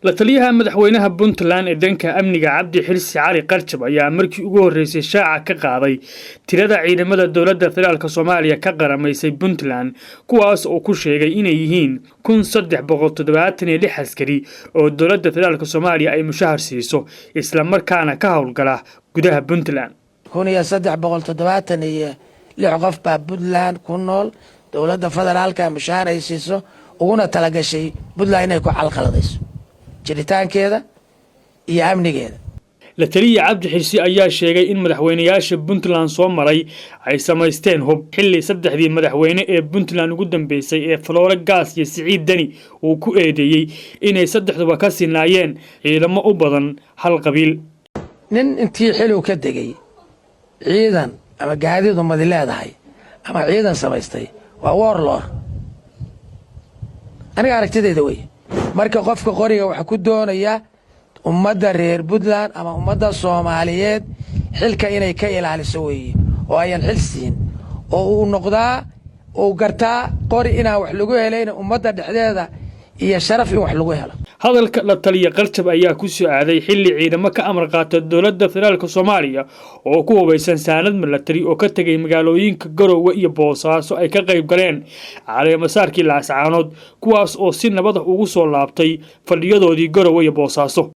la taliyaha madaxweynaha Puntland ee danka amniga Cabdi Xilsi Cali Qarjab ayaa markii ugu horeysay shaaca ka qaaday tirada ciidamada dowladda federaalka Soomaaliya ka qaramaysay Puntland kuwaas oo ku sheegay inay yihiin 1376 askari oo dowladda federaalka Soomaaliya ay mushahar siiso isla markaana ka howlgala gudaha Puntland 1376 qof baa Puntland ku nool dowladda federaalka mushahar ay siiso uguna talagashay Puntland inay ku calqaladayso jiritaankeeda iyo amnigeeda. la taliya Cabdi Xilsi ayaa sheegay in madaxweynayaasha Puntland soo maray ay sameysteen hub xilli saddexdii madaxweyne ee Puntland ugu dambeysay ee Flora Gas iyo Siciid Dani uu ku eedeeyay inay saddexduba ka sinaayeen ciidamo u badan hal qabiil. nin intii xiluu ka degay ciidan ama gaadiid umad leedahay ama ciidan samaystay waa warlord. aniga aragtidayda way marka qofka qoriga waxa ku doonaya ummadda reer Puntland ama ummadda Soomaaliyeed xilka inay ka ilaaliso weeye oo ayan xil siin oo uu noqdaa oo gartaa qori inaan wax lagu helayna ummadda dhexdeeda iyo sharaf in wax lagu helo. hadalka la taliya Qarjab ayaa ku soo aaday xilli ciidamo ka amar qaata dowladda federaalka Soomaaliya oo ku hubeysan saanad military oo ka tagay magaalooyinka Garowe iyo Boosaaso ay ka qayb galeen caleemasaarkii Laascaanood kuwaas oo si nabad ah ugu soo laabtay fadhiyadoodii Garowe iyo Boosaaso.